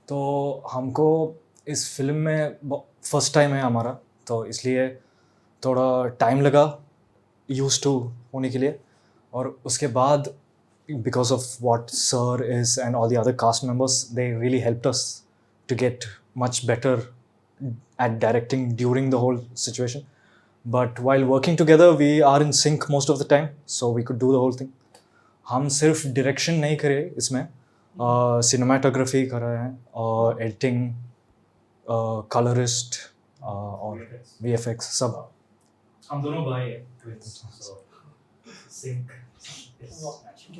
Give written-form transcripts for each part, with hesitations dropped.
तो हमको इस फिल्म में फर्स्ट टाइम है हमारा, तो इसलिए थोड़ा टाइम लगा यूज टू होने के लिए। और उसके बाद because of what Sir is and all the other cast members, they really helped us to get much better at directing during the whole situation. But while working together, we are in sync most of the time, so we could do the whole thing. हम सिर्फ direction नहीं करे इसमें, cinematography कर रहे हैं और editing, colourist और VFX सब। हम दोनों भाई हैं, twins, so sync is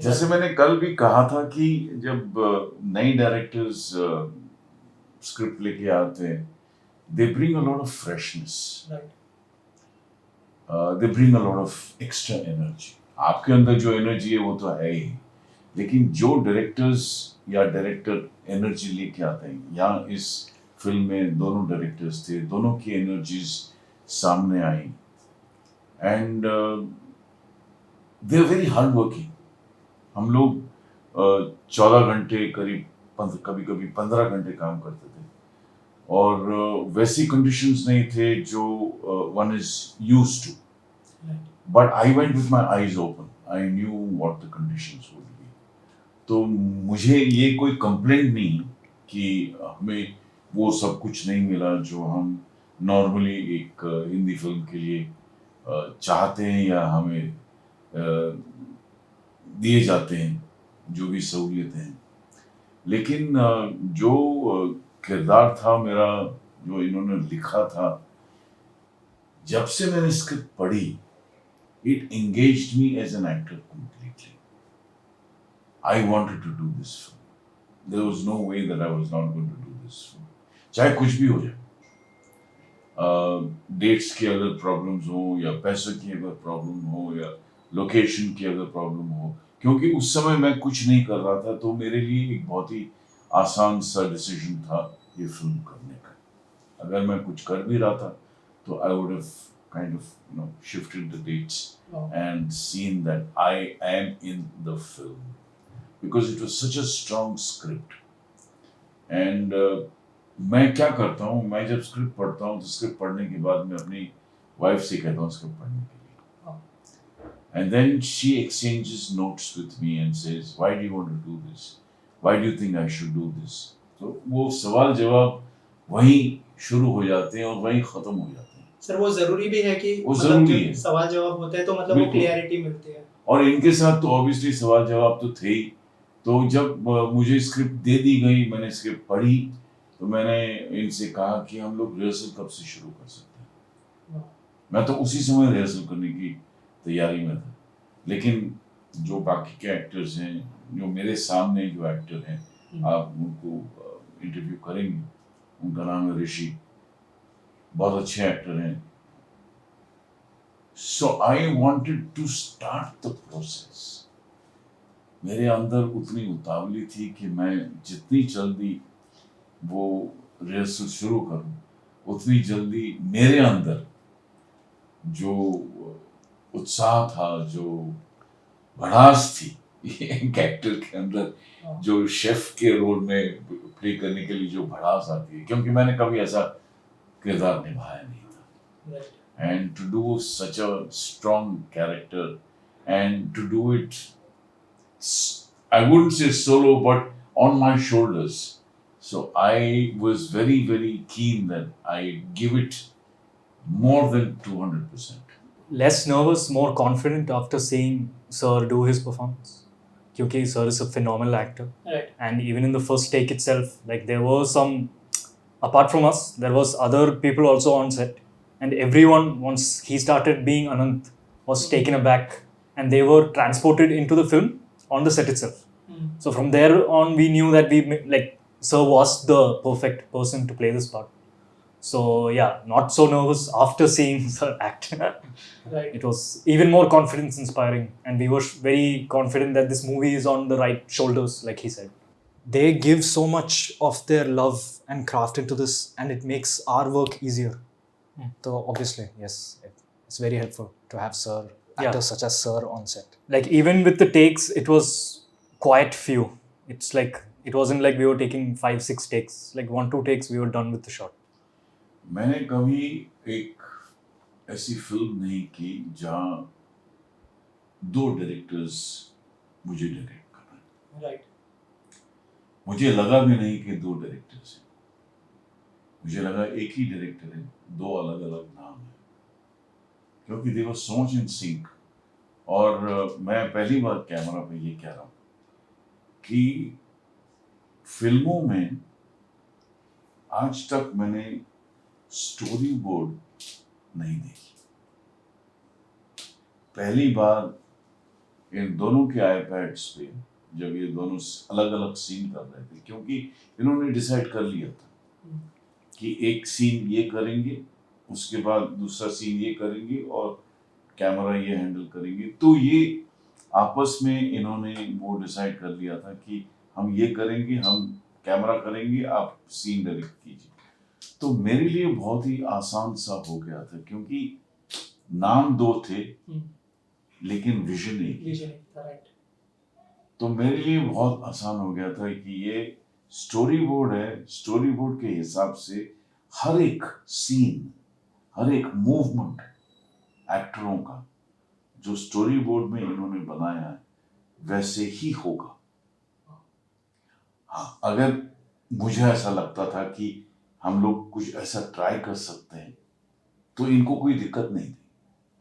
जैसे मैंने कल भी कहा था कि जब नए डायरेक्टर्स स्क्रिप्ट लेके आते हैं, they bring a lot of freshness, they bring a lot of extra energy. आपके अंदर जो एनर्जी है वो तो है ही, लेकिन जो डायरेक्टर्स या डायरेक्टर एनर्जी लेके आते हैं, यहाँ इस फिल्म में दोनों डायरेक्टर्स थे, दोनों की एनर्जीज सामने आई and they are very hard working. हम लोग 14 घंटे करीब, कभी कभी 15 घंटे काम करते थे और वैसी कंडीशंस नहीं थे जो one is used to, but I went with my eyes open, I knew what the conditions would be. तो मुझे ये कोई कंप्लेंट नहीं कि हमें वो सब कुछ नहीं मिला जो हम नॉर्मली एक हिंदी फिल्म के लिए चाहते हैं या हमें दिए जाते हैं, जो भी सहूलियतें हैं। लेकिन जो किरदार था मेरा, जो इन्होंने लिखा था, जब से मैंने स्क्रिप्ट पढ़ी, it engaged me as an actor completely. I wanted to do this film. There was no way that I was not going to do this film. चाहे कुछ भी हो जाए, डेट्स की अगर प्रॉब्लम्स हो या पैसों की अगर प्रॉब्लम हो या लोकेशन की अगर प्रॉब्लम हो, क्योंकि उस समय मैं कुछ नहीं कर रहा था, तो मेरे लिए एक बहुत ही आसान सा डिसीजन था ये फिल्म करने का। अगर मैं कुछ कर भी रहा था तो I would have kind of shifted the dates and seen that I am in the film, because it was such a strong script. And मैं क्या करता हूँ, मैं जब स्क्रिप्ट पढ़ता हूँ तो स्क्रिप्ट पढ़ने के बाद मैं अपनी वाइफ से कहता हूँ स्क्रिप्ट पढ़ने के लिए, and then she exchanges notes with me and says, why do you want to do this, why do you think I should do this? तो वो सवाल जवाब वहीं शुरू हो जाते हैं और वहीं खत्म हो जाते हैं। सर वो जरूरी भी है कि वो जरूरी है, सवाल जवाब होते हैं तो मतलब वो क्लियरिटी मिलती है। और इनके साथ तो ऑब्वियसली सवाल जवाब तो थे ही। तो जब मुझे स्क्रिप्ट दे दी गई, मैंने स्क्रिप्ट पढ़ी, तो मैंने इनसे कहा कि हम लोग रिहर्सल कब से शुरू कर सकते हैं। मैं तो उसी समय रिहर्सल करने की तैयारी में था, लेकिन जो बाकी के एक्टर्स हैं, जो मेरे सामने जो एक्टर हैं, आप उनको इंटरव्यू करेंगे, उनका नाम है ऋषि, बहुत अच्छे एक्टर हैं। So I wanted to start the process. मेरे अंदर उतनी उतावली थी कि मैं जितनी जल्दी वो रिहर्सल शुरू करूं, उतनी जल्दी मेरे अंदर जो उत्साह था, जो भड़ास थी एक एक्टर के अंदर, जो शेफ के रोल में प्ले करने के लिए जो भड़ास आती है, क्योंकि मैंने कभी ऐसा किरदार निभाया नहीं था, and to do such a strong character and to do it, I wouldn't say solo, but on my shoulders. So I was very, very keen that I give it more than 200%. Less nervous, more confident after seeing Sir do his performance. Because Sir is a phenomenal actor. Right. And even in the first take itself, like there were some, apart from us, there was other people also on set. And everyone, once he started being Anant, was taken aback. And they were transported into the film on the set itself. So from there on, we knew that Sir was the perfect person to play this part. So yeah, not so nervous after seeing Sir act. Right. It was even more confidence inspiring, and we were very confident that this movie is on the right shoulders, like he said. They give so much of their love and craft into this, and it makes our work easier. So obviously, yes, it's very helpful to have actors such as Sir on set. Like even with the takes, it was quite few. It's like It wasn't like we were taking 5-6 takes. Like 1-2 takes, we were done with the shot. मैंने कभी एक ऐसी film नहीं की जहाँ 2 directors मुझे direct कर रहे हैं। राइट, मुझे लगा भी नहीं कि 2 डायरेक्टर्स हैं। मुझे लगा एक ही डायरेक्टर है, 2 अलग अलग नाम है, क्योंकि दे वर सो मच इन सिंक। और मैं पहली बार कैमरा पे ये कह रहा हूँ कि फिल्मों में आज तक मैंने स्टोरी बोर्ड नहीं देखी। पहली बार इन दोनों के आईपैड्स पे जब ये दोनों अलग अलग सीन कर रहे थे, क्योंकि इन्होंने डिसाइड कर लिया था कि एक सीन ये करेंगे, उसके बाद दूसरा सीन ये करेंगे और कैमरा ये हैंडल करेंगे। तो ये आपस में इन्होंने वो डिसाइड कर लिया था कि हम ये करेंगे, हम कैमरा करेंगे, आप सीन डायरेक्ट कीजिए। तो मेरे लिए बहुत ही आसान सा हो गया था, क्योंकि नाम 2 थे लेकिन विजन एक ही। राइट। तो मेरे लिए बहुत आसान हो गया था कि ये स्टोरी बोर्ड है, स्टोरी बोर्ड के हिसाब से हर एक सीन, हर एक मूवमेंट एक्टरों का जो स्टोरी बोर्ड में इन्होंने बनाया है वैसे ही होगा। हाँ, अगर मुझे ऐसा लगता था कि हम लोग कुछ ऐसा ट्राई कर सकते हैं तो इनको कोई दिक्कत नहीं थी।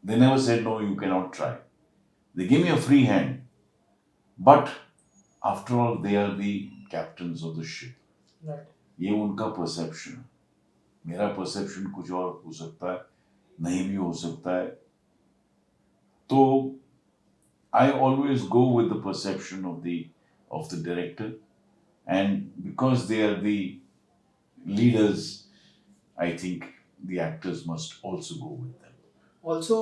They never said no, you cannot try. They give me a free hand. But after all, they are the captains of the ship. Right, ये उनका परसेप्शन है। मेरा परसेप्शन कुछ और हो सकता है, नहीं भी हो सकता है। तो I always go with the perception of the director, and because they are the leaders, I think the actors must also go with them. Also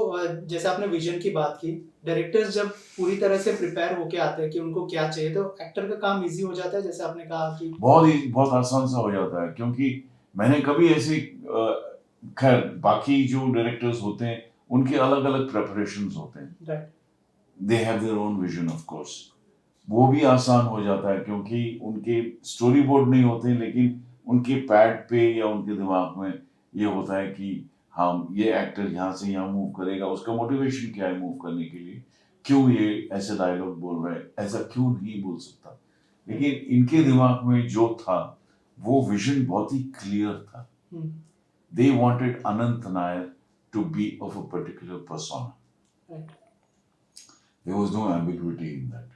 जैसे आपने विजन की बात की, डायरेक्टर्स जब पूरी तरह से प्रिपेयर होके आते हैं कि उनको क्या चाहिए, तो एक्टर का काम इजी हो जाता है, जैसे आपने कहा कि बहुत आसान सा हो जाता है, क्योंकि मैंने कभी ऐसे खैर बाकी जो डायरेक्टर्स होते हैं उनके अलग अलग प्रेपरेशंस होते हैं। Right, they have their own vision of course. वो भी आसान हो जाता है क्योंकि उनके स्टोरी बोर्ड नहीं होते, लेकिन उनके पैड पे या उनके दिमाग में ये होता है कि हम ये एक्टर यहाँ से यहाँ मूव करेगा, उसका मोटिवेशन क्या है मूव करने के लिए, क्यों ये ऐसे डायलॉग बोल रहा है, ऐसा क्यों नहीं बोल सकता। लेकिन इनके दिमाग में जो था वो विजन बहुत ही क्लियर था। They wanted Anant Nair to be of a particular persona. Right, There was no ambiguity in that.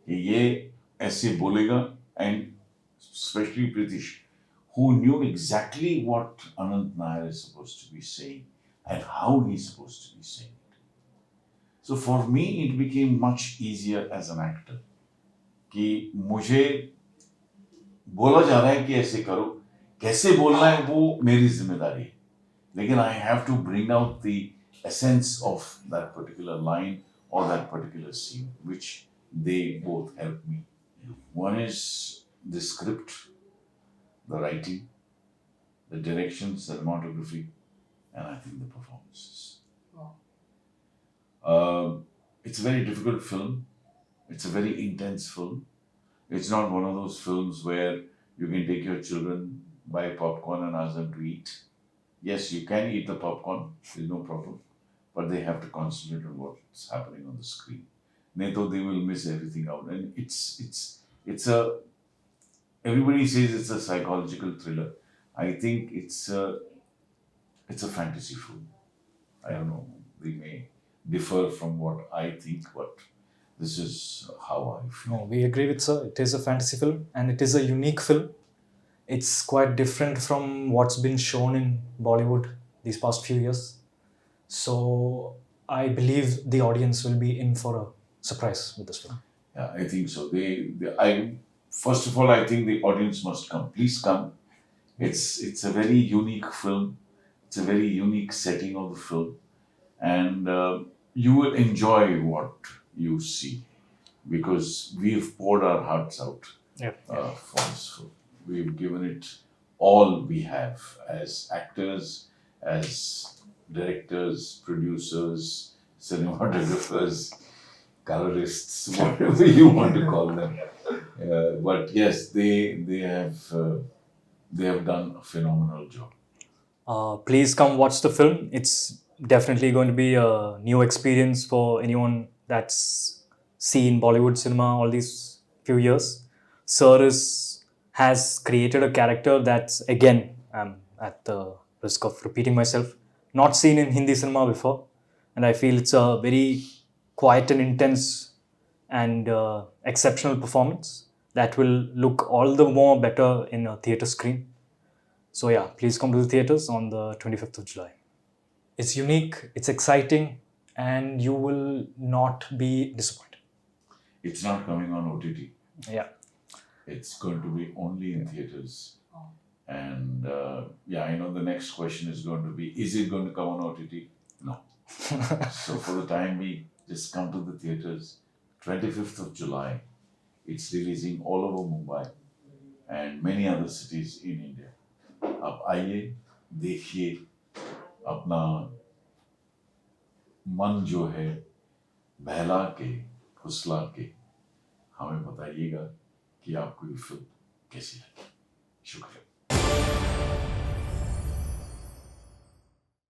कि ये ऐसे बोलेगा, and especially Pritish, who knew exactly what Anant Nair is supposed to be saying and how he's supposed to be saying it. So for me, it became much easier as an actor. कि मुझे बोला जा रहा है कि ऐसे करो, कैसे बोलना है वो मेरी जिम्मेदारी है, लेकिन I have to bring out the essence of that particular line or that particular scene, which they both help me. One is the script, the writing, the direction, cinematography, and I think the performances. Wow. It's a very difficult film. It's a very intense film. It's not one of those films where you can take your children, buy popcorn and ask them to eat. Yes, you can eat the popcorn, there's no problem, but they have to concentrate on what's happening on the screen. Neto, they will miss everything out. And it's a, everybody says it's a psychological thriller. I think it's a fantasy film. I don't know, they may differ from what I think, but this is how I feel. No, we agree with sir. It is a fantasy film and it is a unique film. It's quite different from what's been shown in Bollywood these past few years. So I believe the audience will be in for a surprise with this film. Yeah, I think so. First of all, I think the audience must come. Please come. It's a very unique film. It's a very unique setting of the film, and you will enjoy what you see because we've poured our hearts out for this film. We've given it all we have as actors, as directors, producers, cinematographers, colorists, whatever you want to call them. But yes, they have done a phenomenal job. Please come watch the film. It's definitely going to be a new experience for anyone that's seen Bollywood cinema all these few years. Has created a character that's, again, at the risk of repeating myself, not seen in Hindi cinema before. And I feel it's a very quiet and intense and exceptional performance that will look all the more better in a theatre screen. So yeah, please come to the theaters on the 25th of July. It's unique, it's exciting, and you will not be disappointed. It's not coming on OTT. Yeah. It's going to be only in theaters. And yeah, I know the next question is going to be, is it going to come on OTT? No. So for the time being, just come to the theaters. 25th of July, it's releasing all over Mumbai and many other cities in India. आप आइए, देखिए, अपना मन जो है बहला के, फुसला के हमें बताइएगा कि आपको ये फिल्म कैसी लगी। शुक्रिया।